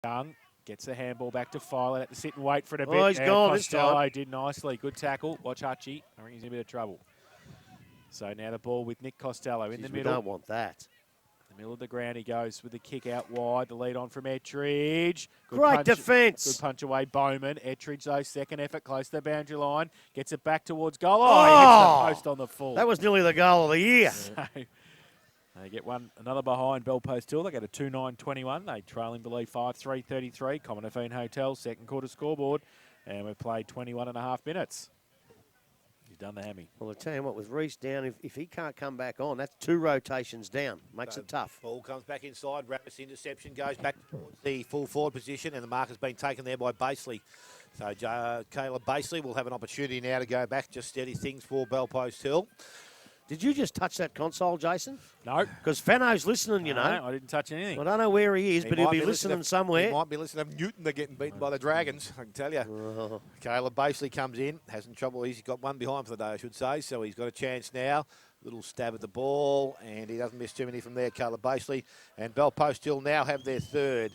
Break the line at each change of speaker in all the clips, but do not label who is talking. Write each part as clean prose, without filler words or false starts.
Young gets the handball back to Filer. Had to sit and wait for it a bit.
Oh, he's gone this time.
Costello did nicely. Good tackle. Watch Hutchie. I think he's in a bit of trouble. So now the ball with Nick Costello in the middle.
We don't want that.
The middle of the ground he goes with the kick out wide. The lead on from Ettridge.
Great defence.
Good punch away Bowman. Ettridge, though, second effort close to the boundary line. Gets it back towards goal. Oh, he hits the post on the full.
That was nearly the goal of the year.
So, they get another behind Bell Post Hill. They go to 2-9-21. They trail in believe 5-3-33. Commonwealth Hotel, second quarter scoreboard. And we've played 21 and a half minutes. He's done the hammy.
Well, I tell you what, with Reece down, if he can't come back on, that's 2 rotations down. Makes it tough.
Ball comes back inside. Rabbit's interception goes back towards the full forward position, and the mark has been taken there by Baseley. So Caleb Baseley will have an opportunity now to go back, just steady things for Bell Post Hill.
Did you just touch that console, Jason?
No.
Because Fano's listening, you know.
No, I didn't touch anything.
I don't know where he is, but he'll be listening somewhere.
He might be listening to Newton. They're getting beaten by the Dragons, I can tell you. Caleb Baseley comes in, hasn't trouble. He's got one behind for the day, I should say, so he's got a chance now. Little stab at the ball, and he doesn't miss too many from there, Caleb Baseley. And Bell Post Hill now have their third.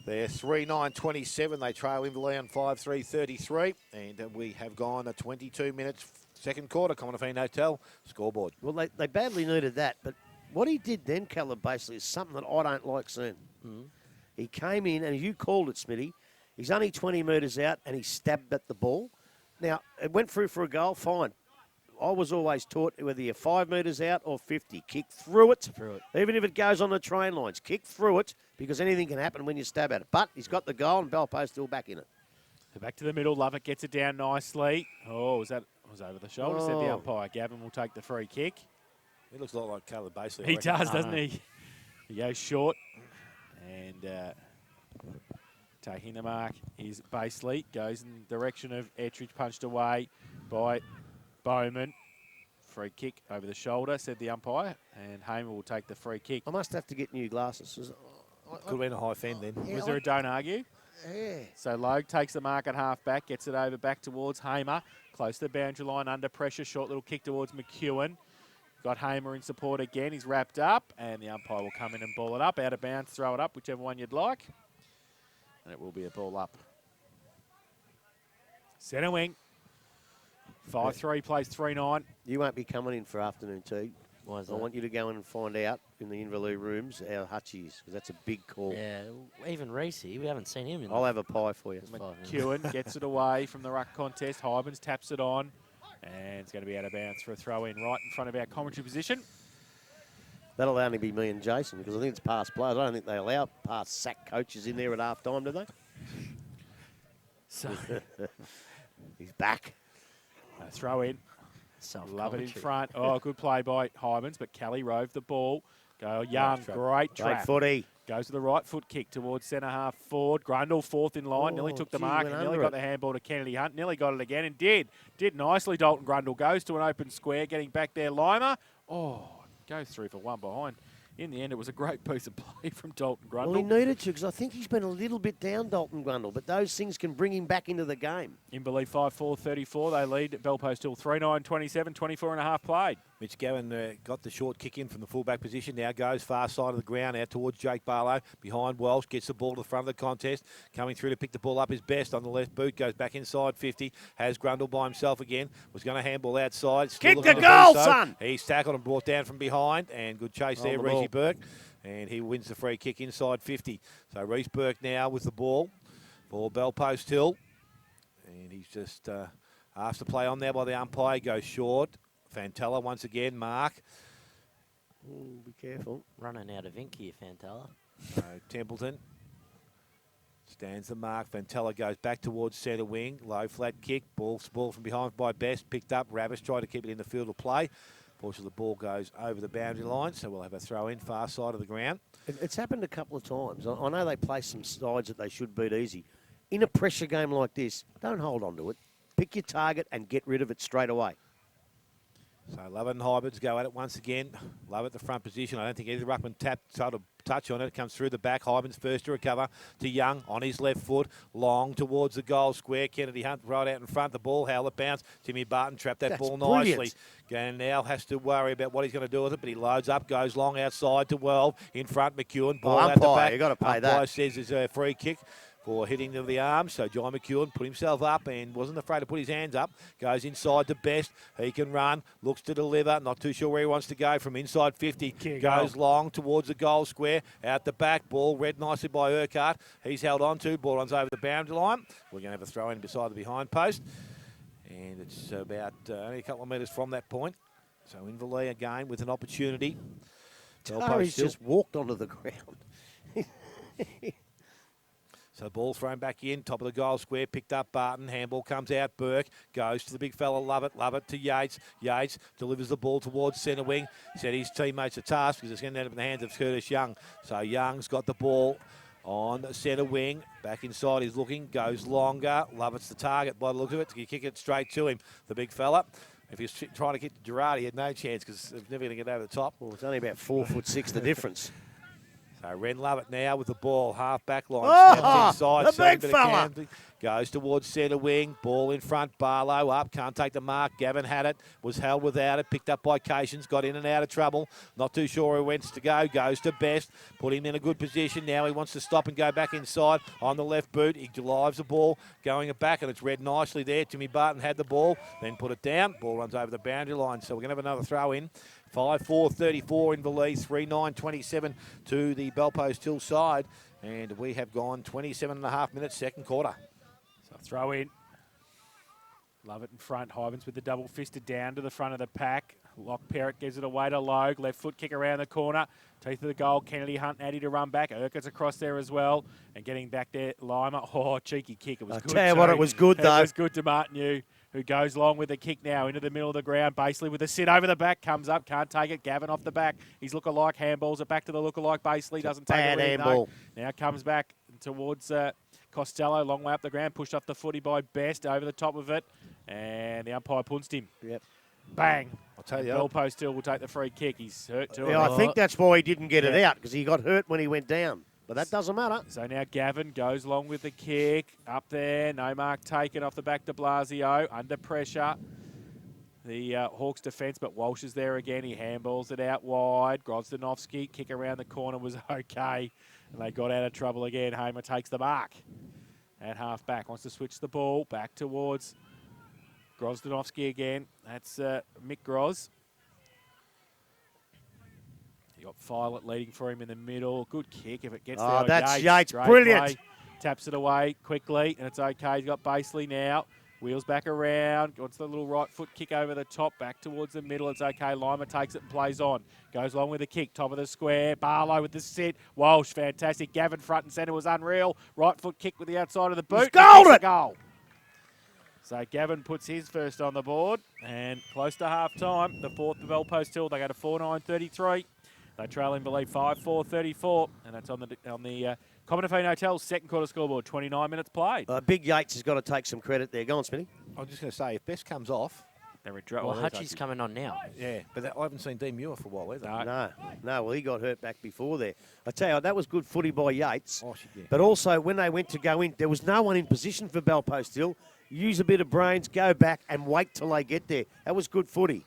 They're 3-9-27. They trail Inverleigh on 5-3-33, and we have gone to 22 minutes. Second quarter, Commonwealth Hotel scoreboard.
Well, they badly needed that, but what he did then, Caleb Baseley, is something that I don't like seeing. He came in, and you called it, Smitty. He's only 20 metres out, and he stabbed at the ball. Now, it went through for a goal, fine. I was always taught whether you're 5 metres out or 50, kick through it. Even if it goes on the train lines, kick through it, because anything can happen when you stab at it. But he's got the goal, and Bell Post still back in it.
So back to the middle. Lovett gets it down nicely. Oh, was over the shoulder, said the umpire. Gavin will take the free kick.
He looks a lot like Caleb Baseley.
He does, doesn't he? He goes short. And taking the mark is Baseley. Goes in the direction of Ettridge, punched away by Bowman. Free kick over the shoulder, said the umpire. And Hamer will take the free kick.
I must have to get new glasses.
Could have been a high fend then.
Was there a don't argue?
Yeah.
So Logue takes the mark at half back, gets it over back towards Hamer. Close to the boundary line, under pressure, short little kick towards McEwen. Got Hamer in support again. He's wrapped up, and the umpire will come in and ball it up. Out of bounds, throw it up, whichever one you'd like. And it will be a ball up. Centre wing. 5-3 plays 3-9.
You won't be coming in for afternoon tea.
Why is that?
I want you to go in and find out in the Inverleigh rooms how Hutchie is, because that's a big call.
Yeah, even Reece, we haven't seen him.
I'll have a pie for you.
McEwen gets it away from the ruck contest. Hybens taps it on, and it's going to be out of bounds for a throw-in right in front of our commentary position.
That'll only be me and Jason, because I think it's past players. I don't think they allow past sack coaches in there at half time, do they?
So
he's back.
Throw in. Love it in front. Oh, good play by Hybens, but Kelly rove the ball. Go Young, great trap.
Great footy.
Goes to the right foot kick towards centre half forward. Grundle fourth in line. Nearly took the mark and nearly got the handball to Kennedy Hunt. Nearly got it again and did. Did nicely. Dalton Grundle goes to an open square, getting back there. Lima. Oh, goes through for one behind. In the end, it was a great piece of play from Dalton Grundle.
Well, he needed to, because I think he's been a little bit down, Dalton Grundle, but those things can bring him back into the game.
Inverleigh 5-4-34. They lead at Bell Post Hill 3-9-27, 24 and a half played.
Mitch Gowan got the short kick in from the fullback position. Now goes far side of the ground out towards Jake Barlow. Behind Welsh, gets the ball to the front of the contest. Coming through to pick the ball up is Best on the left boot. Goes back inside 50. Has Grundle by himself again. Was going to handball outside.
Kick the goal, son!
He's tackled and brought down from behind. And good chase there, Reece Burke. And he wins the free kick inside 50. So Reece Burke now with the ball for Bell Post Hill. And he's just asked to play on there by the umpire. Goes short. Fantella once again, mark.
Ooh, be careful.
Running out of ink here, Fantella.
So Templeton stands the mark. Fantella goes back towards centre wing. Low flat kick. Ball from behind by Best. Picked up. Ravis tried to keep it in the field of play. Fortunately, the ball goes over the boundary line, so we'll have a throw in far side of the ground.
It's happened a couple of times. I know they play some sides that they should beat easy. In a pressure game like this, don't hold on to it. Pick your target and get rid of it straight away.
So Lovett and Hybrids go at it once again. Lovett the front position. I don't think either ruckman tried touch on it. It comes through the back. Hyman's first to recover to Young on his left foot. Long towards the goal square. Kennedy Hunt right out in front. The ball, Howlett bounce. Timmy Barton trapped that ball nicely. And now has to worry about what he's going to do with it, but he loads up, goes long outside to 12. In front, McEwen. Ball out the back.
You got to pay that.
Umpire says there's a free kick for hitting to the arm. So John McEwen put himself up and wasn't afraid to put his hands up. Goes inside to Best. He can run. Looks to deliver. Not too sure where he wants to go from inside 50. Goes long towards the goal square. Out the back. Ball read nicely by Urquhart. He's held on to. Ball runs over the boundary line. We're going to have a throw in beside the behind post. And it's about only a couple of metres from that point. So Inverleigh again with an opportunity.
He's just walked onto the ground.
So ball thrown back in, top of the goal square, picked up Barton, handball comes out, Burke goes to the big fella, love it to Yates. Yates delivers the ball towards centre wing, set his teammates a task because it's going to end up in the hands of Curtis Young. So Young's got the ball on centre wing, back inside he's looking, goes longer, Lovett's the target by the look of it, you kick it straight to him, the big fella. If he's trying to get to Gerard, he had no chance because he's never going to get over the top.
Well, it's only about 4'6" the difference.
So Ren Lovett now with the ball, half back line,
Oh,
steps inside,
the big fella.
Goes towards centre wing, ball in front, Barlow up, can't take the mark. Gavin had it, was held without it, picked up by Cations, got in and out of trouble. Not too sure where he wants to go, goes to Best, put him in a good position. Now he wants to stop and go back inside on the left boot. He drives the ball, going it back, and it's read nicely there. Timmy Barton had the ball, then put it down. Ball runs over the boundary line, so we're going to have another throw in. 5-4-34 Inverleigh, 3-9-27 to the Bellpost Hill side. And we have gone 27.5 minutes, second quarter.
So throw in. Love it in front. Hyvans with the double fisted down to the front of the pack. Lock Perrott gives it away to Logue. Left foot kick around the corner. Teeth of the goal. Kennedy Hunt, Addy to run back. Urquhart's across there as well. And getting back there, Lima. Oh, cheeky kick. It was good.
Tell you what, it was good, though.
It was good to Martinu, who goes long with the kick now into the middle of the ground. Basely with a sit over the back. Comes up. Can't take it. Gavin off the back. He's lookalike. Handballs it back to the lookalike. Basely doesn't take it.
Handball.
Now comes back towards Costello. Long way up the ground. Pushed off the footy by Best over the top of it. And the umpire punched him.
Yep.
Bang.
I'll tell you.
Bellpost still will take the free kick. He's hurt too.
Yeah, I think that's why he didn't get it out, because he got hurt when he went down. But that doesn't matter.
So now Gavin goes along with the kick. Up there. No mark taken off the back to Blasio. Under pressure. The Hawks defence, but Walsh is there again. He handballs it out wide. Grozdanovsky, kick around the corner was okay. And they got out of trouble again. Hamer takes the mark. At half back. Wants to switch the ball. Back towards Grozdanovsky again. That's Mick Groz. You got Violet leading for him in the middle. Good kick if it gets there.
That's Yates. Brilliant.
Play. Taps it away quickly, and it's okay. He's got Basely now. Wheels back around. Wants the little right foot kick over the top. Back towards the middle. It's okay. Lima takes it and plays on. Goes along with the kick. Top of the square. Barlow with the sit. Walsh, fantastic. Gavin front and centre was unreal. Right foot kick with the outside of the boot. Goal! So Gavin puts his first on the board, and close to half-time, the fourth of Bellpost Hill, they go to 4-9-33. They trail in Believe 5-4-34, and that's on the Commodore Hotel's second quarter scoreboard, 29 minutes played.
Big Yates has got to take some credit there. Go on, Smitty.
I'm just going to say, if Best comes off...
They're in trouble.
Well, Hutchie's coming on now.
Yeah, but I haven't seen Dean Muir for a while either.
No. Well, he got hurt back before there. I tell you what, that was good footy by Yates.
Oh, yeah.
But also, when they went to go in, there was no one in position for Bellpost Hill. Use a bit of brains, go back and wait till they get there. That was good footy.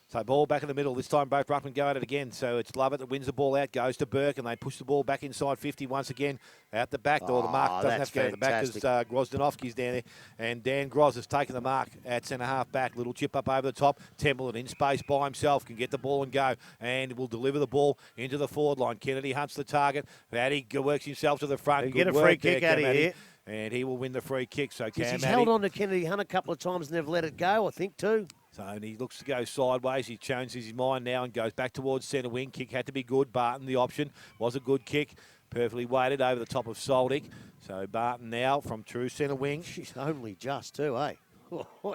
So ball back in the middle. This time both ruckmen go at it again. So it's Lovett that wins the ball out, goes to Burke, and they push the ball back inside 50 once again. Out the back, or the mark doesn't have to go to the back because Grozdanovsky's down there. And Dan Groz has taken the mark at centre-half back. Little chip up over the top. Templeton in space by himself, can get the ball and go. And will deliver the ball into the forward line. Kennedy hunts the target. Addy works himself to the front.
You get a free kick out of here.
And he will win the free kick. So Cam
he's held on to Kennedy Hunt a couple of times and they've let it go, I think, too.
So and he looks to go sideways. He changes his mind now and goes back towards centre wing. Kick had to be good. Barton, the option, was a good kick. Perfectly weighted over the top of Soldick. So Barton now from true centre wing.
She's only just, too, eh?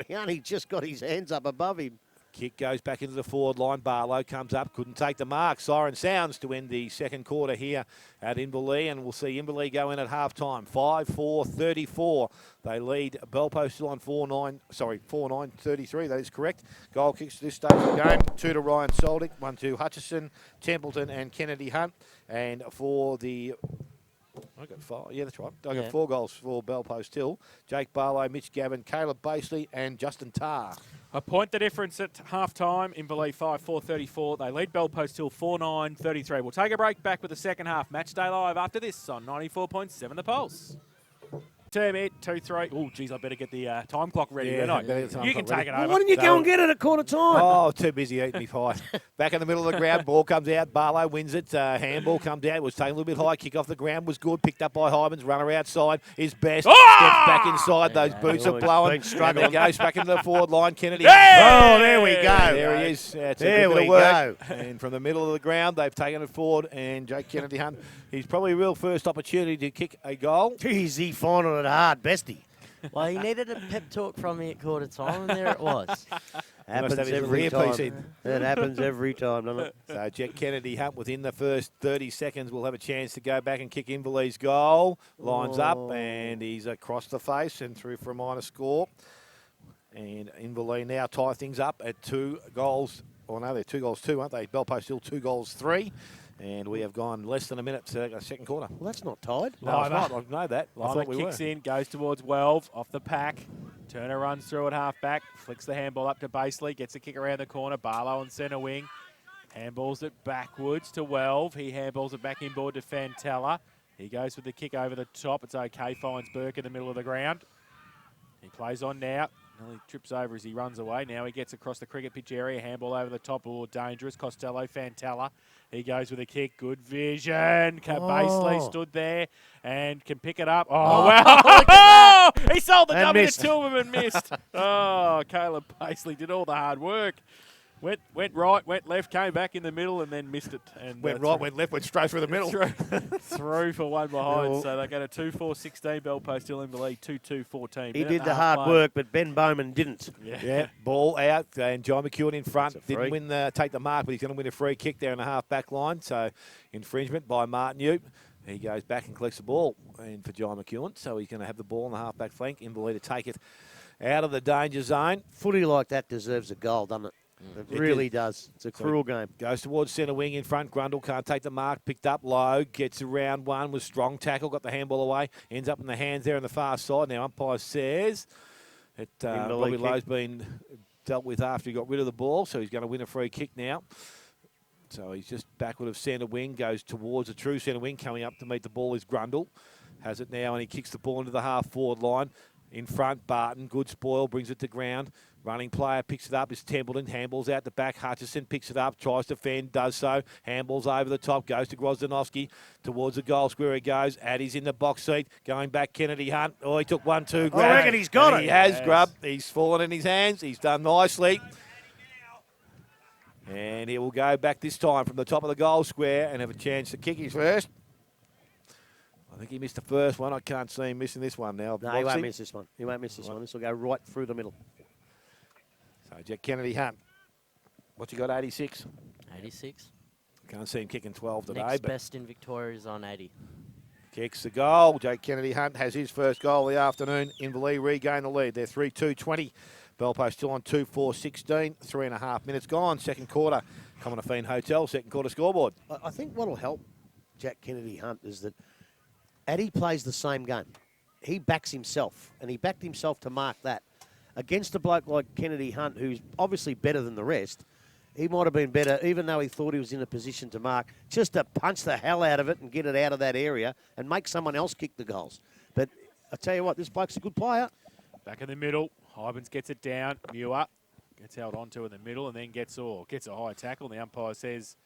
He only just got his hands up above him.
Kick goes back into the forward line. Barlow comes up, couldn't take the mark. Siren sounds to end the second quarter here at Inverleigh, and we'll see Inverleigh go in at half-time. 5-4-34. They lead. Belpo still on 4-9-33. That is correct. Goal kicks to this stage of the game. 2 to Ryan Soldick, 1 to Hutchison, Templeton and Kennedy Hunt. And for the... I got 5. Yeah, that's right. I got 4 goals for Belpost Hill. Jake Barlow, Mitch Gavin, Caleb Basley and Justin Tarr.
A point the difference at half-time. Inverleigh 5-4-34. They lead Belpost Hill 4-9-33. We'll take a break, back with the second half. Match day live after this on 94.7 The Pulse. 2 minute, 2-3. Oh, geez, I better get the time clock ready,
Yeah,
don't I? You can take it over.
Why didn't you go and get it at quarter time?
Oh, too busy eating me pie. Back in the middle of the ground, ball comes out. Barlow wins it. Handball comes out. It was taken a little bit high. Kick off the ground was good. Picked up by Hybens. Runner outside is best.
Oh!
Steps back inside. Those boots are blowing.
Struggling.
And goes back into the forward line. Kennedy.
Hey!
Oh, there we go.
There he is. It's
There
a good bit
we
of work.
go.
And from the middle of the ground, they've taken it forward. And Jake Kennedy Hunt, he's probably a real first opportunity to kick a goal.
Geez, he finding it hard, bestie.
Well, he needed a pep talk from me at quarter time, and there it was.
Happens
have his
every
little
time.
earpiece in.
It happens every time, doesn't it?
So Jack Kennedy Hunt within the first 30 seconds will have a chance to go back and kick Inverleigh's goal. Lines up and he's across the face and through for a minor score. And Inverleigh now tie things up at 2 goals. Oh no, they're 2 goals 2, aren't they? Belpost still 2 goals 3. And we have gone less than a minute to the second quarter.
Well, that's not tied.
No, it's not. I know that. I
Lima
thought we
kicks
were.
in, goes towards Welve, off the pack. Turner runs through at half-back, flicks the handball up to Basley, gets a kick around the corner. Barlow on centre wing. Handballs it backwards to Welve. He handballs it back inboard to Fantella. He goes with the kick over the top. It's okay, finds Burke in the middle of the ground. He plays on now. Nearly trips over as he runs away. Now he gets across the cricket pitch area. Handball over the top. Oh, dangerous. Costello, Fantella. He goes with a kick. Good vision. Basley stood there and can pick it up. Oh, wow. He sold the
And
dummy to
missed.
2 of them and missed. Oh, Caleb Basley did all the hard work. Went right, went left, came back in the middle and then missed it. And
Went right, went left, went straight through the middle.
through for one behind.
Well,
So they go to 2-4-16. Belpost Hill Inverleigh 2-2-14.
He did the hard work, but Ben Bowman didn't.
Yeah, ball out, and John McEwen in front.
It's a free.
Didn't take the mark, but he's going to win a free kick there in the half-back line. So infringement by Martin Ute. He goes back and collects the ball and for John McEwen. So he's going to have the ball on the half-back flank. Inverleigh to take it out of the danger zone.
Footy like that deserves a goal, doesn't it? It really does. It's a cruel game.
Goes towards centre wing in front. Grundle can't take the mark. Picked up low. Gets around one with strong tackle. Got the handball away. Ends up in the hands there on the far side. Now umpire says it Robbie Lowe's been dealt with after he got rid of the ball. So he's going to win a free kick now. So he's just backward of centre wing. Goes towards the true centre wing. Coming up to meet the ball is Grundle. Has it now and he kicks the ball into the half forward line. In front, Barton. Good spoil. Brings it to ground. Running player picks it up is Templeton. Handballs out the back. Hutchison picks it up. Tries to fend. Does so. Handballs over the top. Goes to Grozdanovsky. Towards the goal square he goes. Addy's in the box seat. Going back Kennedy Hunt. Oh, he took 1-2 grab.
I reckon he's got
And
it.
He has
Yes.
Grub. He's fallen in his hands. He's done nicely. And he will go back this time from the top of the goal square and have a chance to kick his first. I think he missed the first one. I can't see him missing this one now.
No, he won't miss this one. He won't miss this one. This will go right through the middle.
So Jack Kennedy Hunt. What's he got, 86?
86.
Can't see him kicking 12 today,
Next
but
best in Victoria is on 80.
kicks the goal. Jake Kennedy Hunt has his first goal of the afternoon. Inverleigh regain the lead. They're 3-2-20. Belpost still on 2-4-16. 3.5 minutes gone. Second quarter. Commonafine Hotel, second quarter scoreboard.
I think what will help Jack Kennedy Hunt is that Addy plays the same game. He backs himself, and he backed himself to mark that. Against a bloke like Kennedy Hunt, who's obviously better than the rest, he might have been better, even though he thought he was in a position to mark, just to punch the hell out of it and get it out of that area and make someone else kick the goals. But I tell you what, this bloke's a good player.
Back in the middle. Hybens gets it down. Muir gets held onto in the middle and then gets a high tackle. The umpire says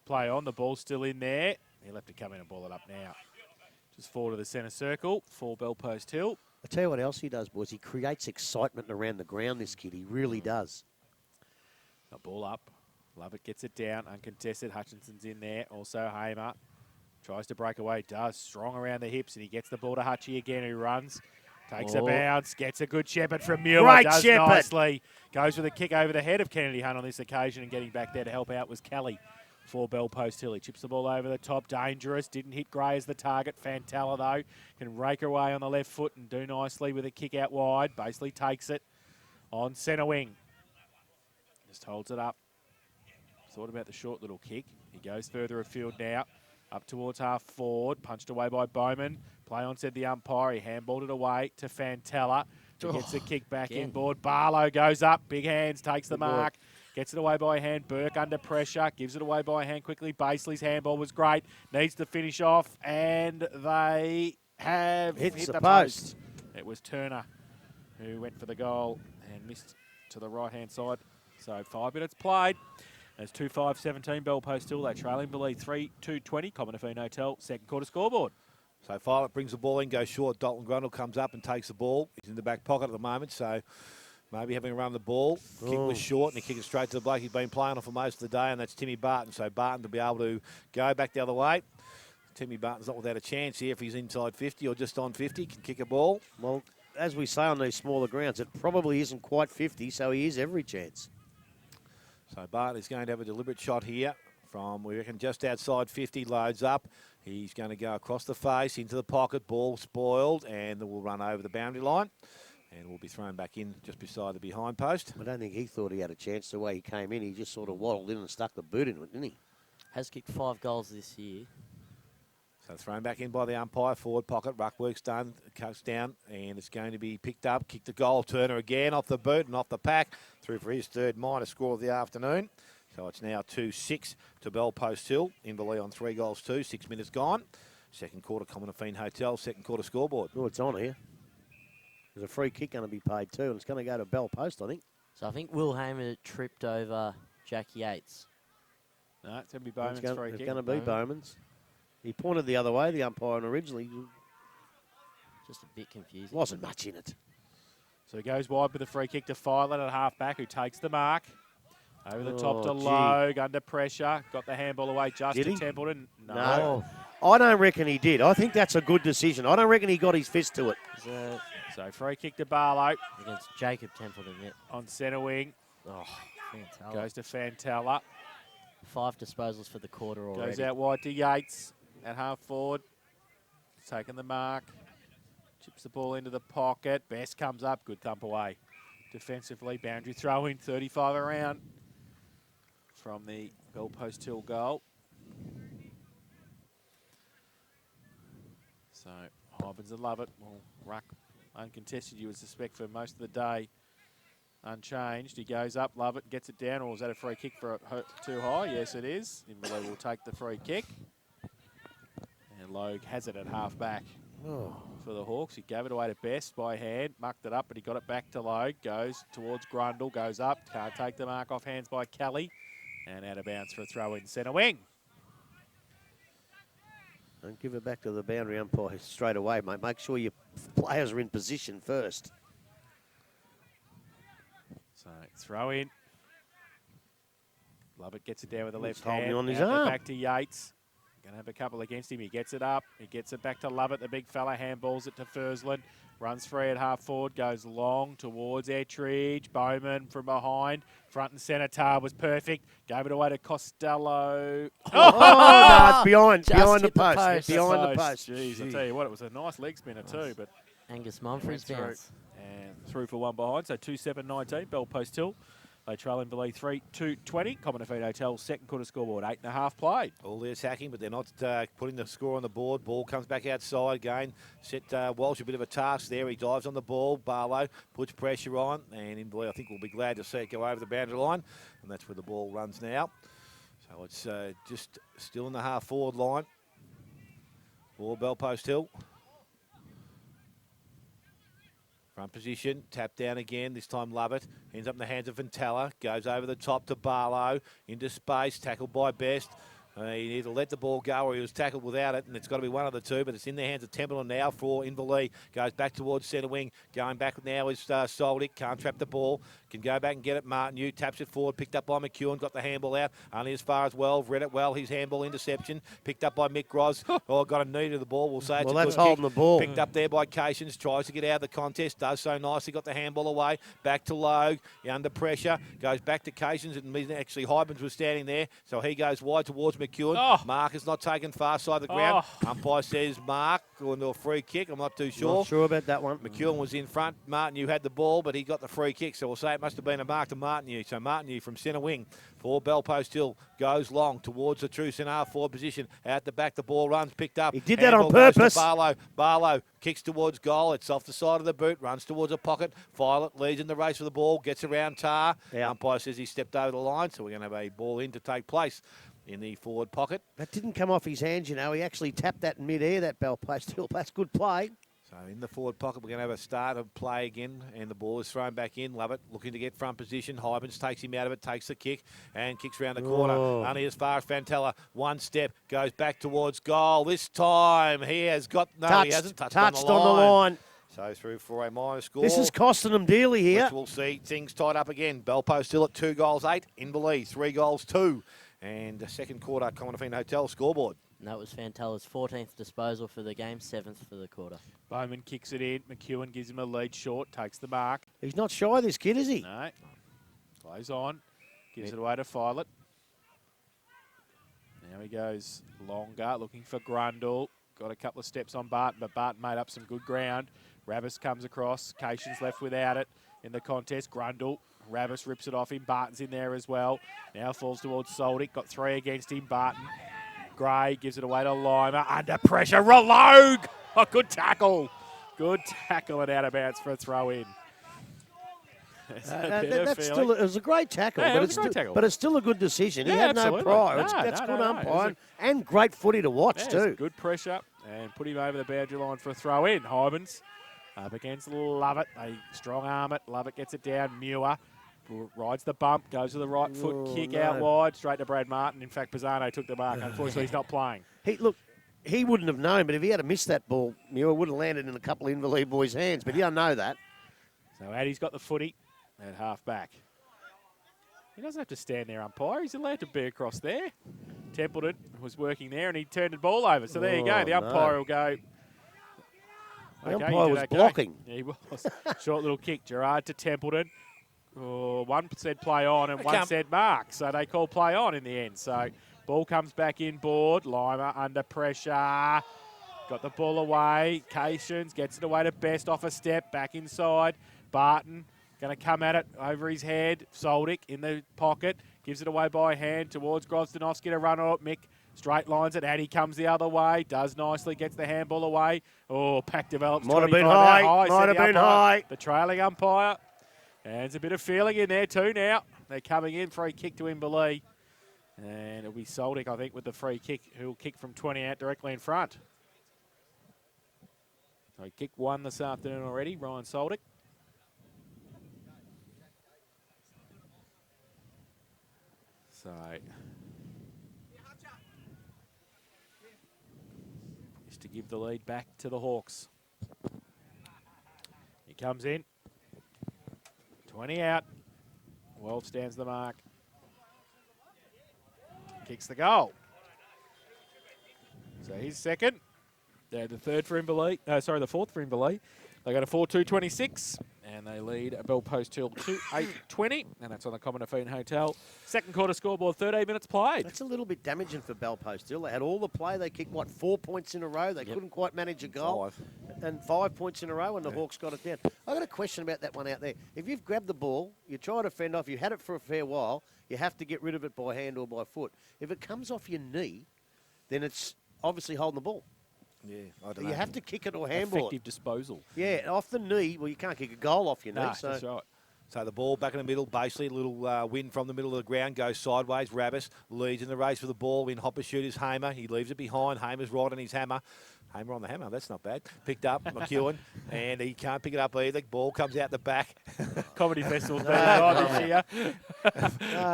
play on. The ball's still in there. He'll have to come in and ball it up now. Just forward to the centre circle for Belpost Hill.
I tell you what else he does, boys. He creates excitement around the ground, this kid. He really does.
A ball up. Lovett gets it down. Uncontested. Hutchinson's in there. Also Hamer. Tries to break away. Does. Strong around the hips. And he gets the ball to Hutchie again, who runs. Takes a bounce, gets a good shepherd from Muir.
Great
Does
shepherd.
nicely. Goes with a kick over the head of Kennedy Hunt on this occasion, and getting back there to help out was Kelly for Bell Post Hill. He chips the ball over the top. Dangerous. Didn't hit Gray as the target. Fantella, though, can rake her away on the left foot and do nicely with a kick out wide. Basically takes it on centre wing. Just holds it up. Thought about the short little kick. He goes further afield now. Up towards half forward. Punched away by Bowman. Play on, said the umpire. He handballed it away to Fantella. Who gets the kick back inboard. Barlow goes up. Big hands. Takes the mark. Gets it away by hand. Burke under pressure. Gives it away by hand quickly. Baseley's handball was great. Needs to finish off. And they have hit the post. It was Turner who went for the goal and missed to the right-hand side. So 5 minutes played. As 2-5-17, Bell Post Hill. They trailing Believe 3-2-20. Common Hotel, second quarter scoreboard.
So Violet brings the ball in, goes short. Dalton Grundle comes up and takes the ball. He's in the back pocket at the moment, so maybe having a run the ball. Kick was short, and he kicked it straight to the bloke he's been playing on for most of the day, and that's Timmy Barton. So Barton to be able to go back the other way. Timmy Barton's not without a chance here if he's inside 50 or just on 50, can kick a ball.
Well, as we say on these smaller grounds, it probably isn't quite 50, so he is every chance.
So Barton is going to have a deliberate shot here from, we reckon, just outside 50, loads up. He's going to go across the face, into the pocket, ball spoiled, and will run over the boundary line. And will be thrown back in just beside the behind post.
I don't think he thought he had a chance the way he came in. He just sort of waddled in and stuck the boot in it, didn't he?
Has kicked 5 goals this year.
So thrown back in by the umpire, forward pocket, ruck work's done, cuts down, and it's going to be picked up, kicked to goal. Turner again off the boot and off the pack, through for his third minor score of the afternoon. So it's now 2-6 to Bell Post Hill. Inverleigh on 3 goals too, 6 minutes gone. Second quarter, Common Hotel, second quarter scoreboard.
Oh, it's on here. There's a free kick going to be paid too, and it's going to go to Bell Post, I think.
So I think Will Hamer tripped over Jack Yates.
No, it's going to be Bowman's free kick.
It's going to be Bowman's. He pointed the other way, the umpire, and originally
Just a bit confusing.
wasn't much in it.
So he goes wide with a free kick to Filan at half-back, who takes the mark. Over the top to
gee.
Logue, under pressure. Got the handball away just
Did
to
he?
Templeton.
No. I don't reckon he did. I think that's a good decision. I don't reckon he got his fist to it.
So free kick to Barlow.
Against Jacob Templeton, yeah.
On centre wing.
Oh, Fantella.
Goes to Fantella.
5 disposals for the quarter already.
Goes out wide to Yates at half forward. Taking the mark. Chips the ball into the pocket. Best comes up. Good thump away. Defensively, boundary throw in, 35 around from the Bell Post Hill goal. So Hybens and Lovett will ruck uncontested, you would suspect, for most of the day. Unchanged. He goes up, Lovett gets it down, or was that a free kick for too high? Yes, it is. Inverleigh will take the free kick. And Logue has it at half back. For the Hawks. He gave it away to Best by hand, mucked it up, but he got it back to Logue. Goes towards Grundle, goes up, can't take the mark off hands by Kelly, and out of bounds for a throw in centre wing.
Don't give it back to the boundary umpire straight away, mate. Make sure your players are in position first.
So throw in. Lovett gets it down with the left
holding
hand.
on his
Out
arm.
Back to Yates. Going to have a couple against him. He gets it up. He gets it back to Lovett. The big fella handballs it to Fursland. Runs free at half forward. Goes long towards Ettridge. Bowman from behind. Front and centre. Tar was perfect. Gave it away to Costello.
No, it's behind
Just
the
hit the
post.
post.
Behind the post.
Jeez, I tell you what, it was a nice leg spinner too. But
Angus Mumfrey's
went through.
bounce.
And through for one behind. So 2-7-19. Bell Post Hill. They trail in Believe 3-2-20. Common Hotel, second quarter scoreboard, 8.5 played.
All the attacking, but they're not putting the score on the board. Ball comes back outside again. Set Walsh a bit of a task there. He dives on the ball. Barlow puts pressure on, and Inverleigh, I think, will be glad to see it go over the boundary line, and that's where the ball runs now. So it's just still in the half forward line for Bell Post Hill. Front position, tap down again, this time Lovett. Ends up in the hands of Ventala, goes over the top to Barlow, into space, tackled by Best. He either let the ball go or he was tackled without it, and it's got to be one of the two, but it's in the hands of Templeton now for Inverleigh. Goes back towards centre wing, going back now is Soldic, can't trap the ball, can go back and get it. Martin Yu taps it forward, picked up by McEwen, got the handball out, only as far as well, read it well, his handball interception, picked up by Mick Gros. Got a knee to the ball, we'll say it's a
that's
good
holding
kick.
the ball.
Picked up there by Cations, tries to get out of the contest, does so nicely, got the handball away, back to Logue, under pressure, goes back to Cations, and actually Hybens was standing there, so he goes wide towards McEwen. Mark is not taken far side of the ground. Umpire says Mark going to a free kick, I'm not too sure.
Not sure about that one.
McEwen was in front. Martin Yu had the ball, but he got the free kick, so we'll say it must have been a mark to Martin Yu. So Martin Yu from centre wing for Bell Post Hill goes long towards the true centre forward position. Out the back, the ball runs, picked up.
He did that
Handball
on
goes to
purpose.
Barlow kicks towards goal. It's off the side of the boot, runs towards a pocket. Violet leads in the race for the ball, gets around Tar.
Yeah.
Umpire says he stepped over the line, so we're going to have a ball in to take place in the forward pocket.
That didn't come off his hands, you know. He actually tapped that in mid-air, that Bell Post Hill. That's good play.
So in the forward pocket, we're going to have a start of play again, and the ball is thrown back in. Love it, looking to get front position. Hybens takes him out of it, takes the kick, and kicks around the corner. Only as far as Fantella. One step, goes back towards goal. This time he has got... No, he hasn't touched on the line. So through for a minor score.
This is costing them dearly here.
Which we'll see things tied up again. Bell Post still at 2 goals 8. Inverleigh 3 goals 2. And the second quarter, Commonwealth Hotel scoreboard.
And that was Fantella's 14th disposal for the game, 7th for the quarter.
Bowman kicks it in. McEwen gives him a lead short, takes the mark.
He's not shy, this kid, is he?
No. Plays on. Gives it away to Filet. Now he goes longer, looking for Grundle. Got a couple of steps on Barton, but Barton made up some good ground. Rabbis comes across. Cation's left without it in the contest. Grundle. Rabbis rips it off him. Barton's in there as well. Now falls towards Soldic. Got 3 against him. Barton. Gray gives it away to Lima. Under pressure. Relogue. Oh, good tackle. Good tackle and out of bounds for a throw in.
It was a great tackle,
Yeah,
but it's still a good decision. He
Yeah,
had
absolutely.
no prior.
No,
That's
no,
good
no,
umpiring and great footy to watch too.
Good pressure and put him over the boundary line for a throw in. Hybens up against Lovett. They strong arm it. Lovett gets it down. Muir rides the bump, goes to the right foot, kick out wide, straight to Brad Martin. In fact, Pisano took the mark. Unfortunately, he's not playing.
He wouldn't have known, but if he had missed that ball, Muir would have landed in a couple of Inverleigh boys' hands, but he doesn't know that.
So Addy's got the footy at half back. He doesn't have to stand there, umpire. He's allowed to be across there. Templeton was working there, and he turned the ball over. So there you go. The umpire will go.
The umpire was blocking.
Yeah, he was. Short little kick. Gerard to Templeton. One said play on and one said mark. So they call play on in the end. So ball comes back in board. Lima under pressure. Got the ball away. Cations gets it away to Best off a step. Back inside. Barton going to come at it over his head. Soldic in the pocket. Gives it away by hand towards Grozdanovsky to run on it. Mick straight lines it. Addy comes the other way. Does nicely. Gets the handball away. Pack develops.
Might have been high. Might have been high.
The trailing umpire. And there's a bit of feeling in there too now. They're coming in. Free kick to Inverleigh. And it'll be Soldic, I think, with the free kick, who'll kick from 20 out directly in front. So he kicked one this afternoon already, Ryan Soldic. So just to give the lead back to the Hawks. He comes in. 20 out. Wells stands the mark. Kicks the goal. So he's second. They're the third for Inverleigh. The fourth for Inverleigh. They got a 4-2-26, and they lead Bell Post Hill 2-8-20, and that's on the Common Affine Hotel. Second quarter scoreboard, 13 minutes played.
That's a little bit damaging for Bell Post Hill. They had all the play. They kicked, 4 points in a row. They couldn't quite manage a goal.
5.
And 5 points in a row, and the Hawks got it down. I've got a question about that one out there. If you've grabbed the ball, you try to fend off, you had it for a fair while, you have to get rid of it by hand or by foot. If it comes off your knee, then it's obviously holding the ball.
Yeah, I don't know.
You have to kick it or handball it.
Effective disposal.
Yeah, off the knee. Well, you can't kick a goal off your knee.
No,
So
that's right.
So the ball back in the middle, basically a little wind from the middle of the ground, goes sideways. Rabbis leads in the race for the ball in Hopper Shooter's Hamer. He leaves it behind. Hamer's right on his hammer. Hamer on the hammer, that's not bad. Picked up, McEwen, and he can't pick it up either. Ball comes out the back.
Comedy Festival's been on this year.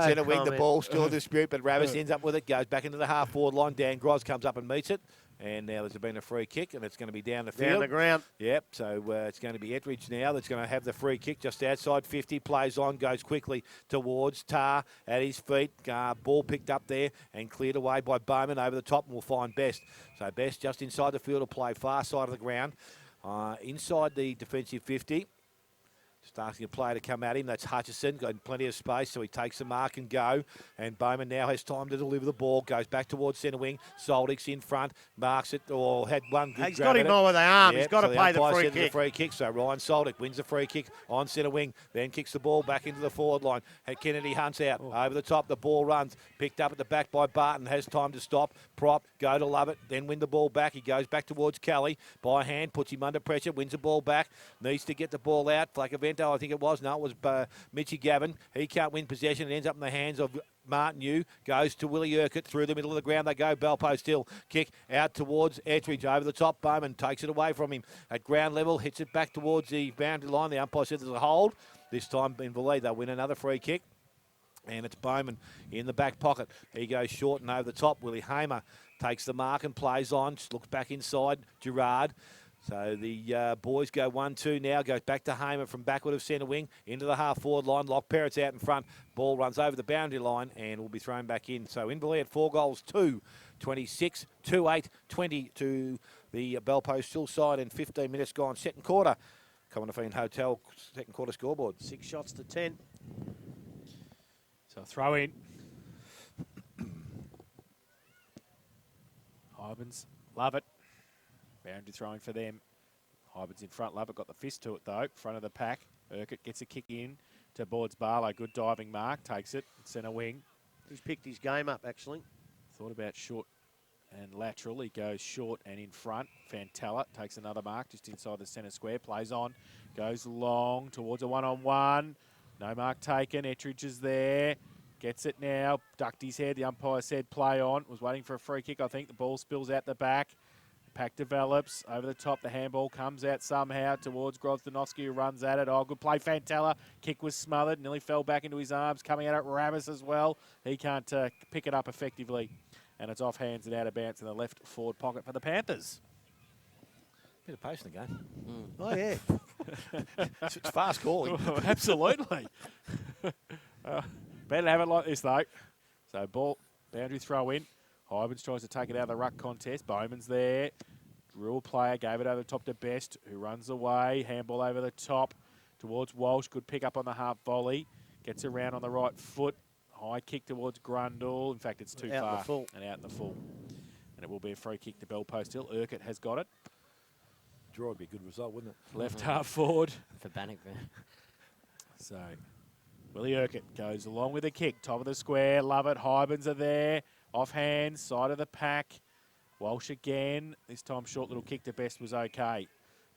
Centre wing, the ball still in dispute, but Ravis ends up with it, goes back into the half-forward line. Dan Gros comes up and meets it. And now there's been a free kick, and it's going to be down the field.
Down the ground.
Yep, so it's going to be Ettridge now that's going to have the free kick just outside 50. Plays on, goes quickly towards Tar at his feet. Ball picked up there and cleared away by Bowman over the top, and we'll find Best. So Best just inside the field will play far side of the ground. Inside the defensive 50. Just asking a player to come at him. That's Hutchison, got plenty of space, so he takes the mark and go. And Bowman now has time to deliver the ball. Goes back towards centre wing. Soldic's in front, marks it, or had one good
He's
grab
got him
at it.
on with the arm.
Yep,
He's got to
so
play the
umpire
free
said
kick.
the free kick. So Ryan Soldic wins the free kick on centre wing, then kicks the ball back into the forward line. And Kennedy hunts out over the top. The ball runs, picked up at the back by Barton. Has time to stop. Prop, go to Lovett, then win the ball back. He goes back towards Kelly by hand, puts him under pressure, wins the ball back. Needs to get the ball out. Flacavento, I think it was. No, it was Mitchie Gavin. He can't win possession. It ends up in the hands of Martin Yu. Goes to Willie Urquhart through the middle of the ground. They go. Belpo still. Kick out towards Ettridge over the top. Bowman takes it away from him at ground level. Hits it back towards the boundary line. The umpire said there's a hold. This time in Valee they'll win another free kick. And it's Bowman in the back pocket. He goes short and over the top. Willie Hamer takes the mark and plays on. Just looks back inside. Gerard. So the boys go 1-2 now. Goes back to Hamer from backward of centre wing into the half-forward line. Lock Perrett's out in front. Ball runs over the boundary line and will be thrown back in. So Inverleigh at 4 goals, 26, 2-8, 20 to the Bell Post Hill side and 15 minutes gone. Second quarter. Commonwealth Hotel second quarter scoreboard.
6 shots to 10.
So throw in. Hybens, love it. Boundary throwing for them. Hybens in front. Love it. Got the fist to it though. Front of the pack. Urquhart gets a kick in towards Barlow. Good diving mark. Takes it. Centre wing.
He's picked his game up actually.
Thought about short and lateral. He goes short and in front. Fantella takes another mark just inside the centre square. Plays on. Goes long towards a one-on-one. No mark taken. Ettridge is there. Gets it now. Ducked his head. The umpire said play on. Was waiting for a free kick. I think the ball spills out the back. Pack develops over the top. The handball comes out somehow towards Grozdanovsky, who runs at it. Oh, good play, Fantella. Kick was smothered. Nearly fell back into his arms. Coming at it, Ravis as well. He can't pick it up effectively. And it's off hands and out of bounds in the left forward pocket for the Panthers.
Bit of pace in the game.
Oh, yeah.
It's fast calling.
Absolutely. Better have it like this, though. So ball, boundary throw in. Hybens tries to take it out of the ruck contest. Bowman's there. Real player, gave it over the top to Best, who runs away. Handball over the top towards Walsh. Good pick up on the half volley. Gets around on the right foot. High kick towards Grundle. In fact, it's too
Out
far.
in the full.
And out in the full. And it will be a free kick to Bell Post Hill. Urquhart has got it.
Draw would be a good result, wouldn't it?
Left half forward.
For Bannockburn.
So, Willie Urquhart goes along with the kick. Top of the square. Love it. Hybens are there. Off hands. Side of the pack. Walsh again. This time short little kick to Best was okay.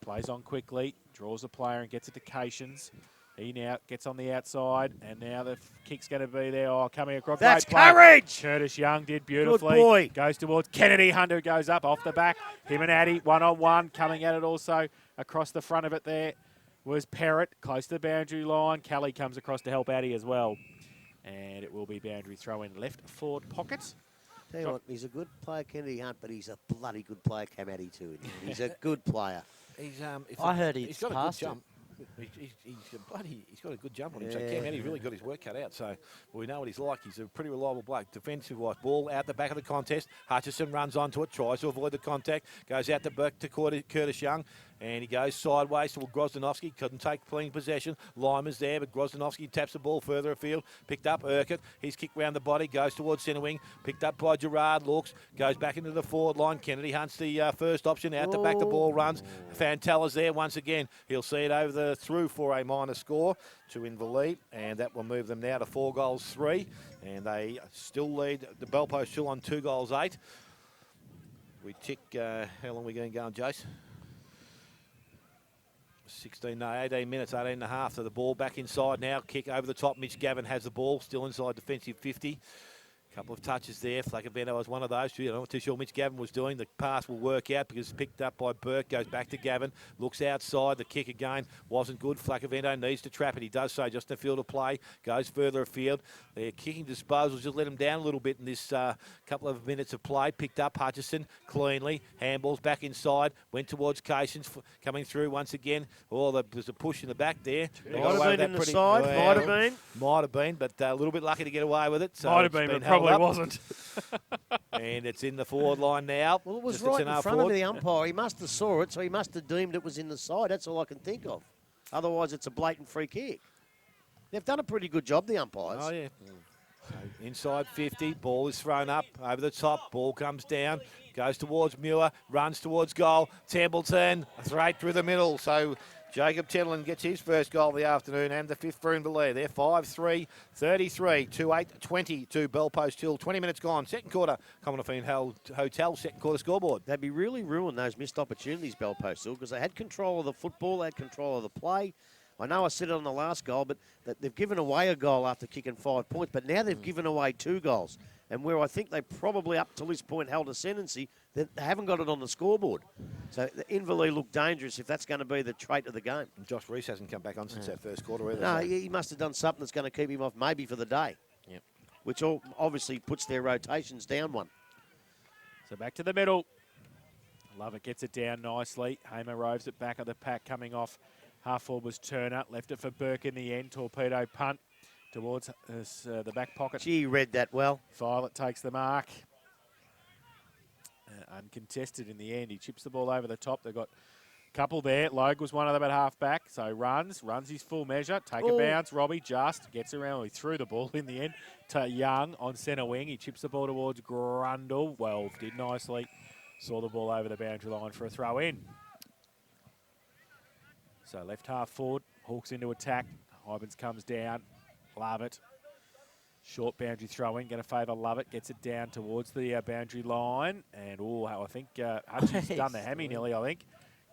Plays on quickly. Draws a player and gets it to Cations. He now gets on the outside. And now the kick's going to be there. Oh, coming across.
That's
Great play.
courage!
Curtis Young did beautifully.
Good boy.
Goes towards Kennedy. Hunter goes up off the back. Him and Addy one-on-one. Coming at it also across the front of it there was Perrott. Close to the boundary line. Kelly comes across to help Addy as well. And it will be boundary throw in left forward pocket.
Tell you what, he's a good player, Kennedy Hunt, but he's a bloody good player, Camati too. He's a good player.
I heard
he's got a good
passed it.
jump. He's got a good jump on him. So Cam Addy's really got his work cut out. So we know what he's like. He's a pretty reliable bloke. Defensive wise, ball out the back of the contest. Hutchison runs onto it, tries to avoid the contact, goes out the back to Curtis Young. And he goes sideways to Grozdanovsky. Couldn't take clean possession. Limer's there, but Grozdanovsky taps the ball further afield. Picked up Urquhart. He's kicked round the body. Goes towards centre wing. Picked up by Gerard. Looks. Goes back into the forward line. Kennedy hunts the first option. Out the back the ball runs. Fantella's there once again. He'll see it over the through for a minor score to Inverleigh. And that will move them now to 4 goals 3. And they still lead the Bell Post still on 2 goals 8. We tick, how long are we going Jace? 18 minutes, 18 and a half. So the ball back inside now. Kick over the top. Mitch Gavin has the ball. Still inside defensive 50. Couple of touches there. Flacavento was one of those two. I'm not too sure which Gavin was doing. The pass will work out because it's picked up by Burke. Goes back to Gavin. Looks outside. The kick again wasn't good. Flacavento needs to trap it. He does so just in the field of play. Goes further afield. Their kicking disposals just let him down a little bit in this couple of minutes of play. Picked up Hutchison cleanly. Handballs back inside. Went towards Cations. Coming through once again. Oh, there's a push in the back there.
Might have been in the side. Might have been.
Might have been, but a little bit lucky to get away with it. So
Might have been, but probably wasn't.
And it's in the forward line now.
Well, it was
Just
right
an
in
half
front
forward.
of the umpire. He must have saw it, so he must have deemed it was in the side. That's all I can think of. Otherwise, it's a blatant free kick. They've done a pretty good job, the umpires.
Oh, yeah. So inside 50, ball is thrown up over the top. Ball comes down, goes towards Muir, runs towards goal. Templeton straight through the middle. So Jacob Tedlin gets his first goal of the afternoon and the fifth for Inverleigh. They're 5-3, 33, 2-8, 20 to Bellpost Hill. 20 minutes gone. Second quarter, Commonwealth Hotel, second quarter scoreboard.
They'd be really ruined those missed opportunities, Bellpost Hill, because they had control of the football, they had control of the play. I know I said it on the last goal, but they've given away a goal after kicking 5 points, but now they've given away 2 goals. And where I think they probably up to this point held ascendancy, they haven't got it on the scoreboard. So the Inverleigh look dangerous if that's going to be the trait of the game.
And Josh Reese hasn't come back on since that first quarter either.
No,
so.
he must have done something that's going to keep him off maybe for the day.
Yep.
Which obviously puts their rotations down one.
So back to the middle. Lovett gets it down nicely. Hamer roves it back of the pack coming off. Half forward was Turner. Left it for Burke in the end. Torpedo punt towards the back pocket.
Gee, read that well.
Violet takes the mark. Uncontested in the end. He chips the ball over the top. They've got a couple there. Logue was one of them at half back. So runs his full measure. Take a bounce. Robbie just gets around. He threw the ball in the end to Young on centre wing. He chips the ball towards Grundle. Well, did nicely. Saw the ball over the boundary line for a throw in. So left half forward. Hawks into attack. Hybens comes down. Lovett. Short boundary throw in, going to favour Lovett. Gets it down towards the boundary line. And, I think Hutchins done the hammy nearly, I think.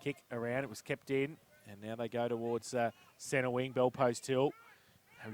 Kick around, it was kept in. And now they go towards centre wing, Bellpost Hill.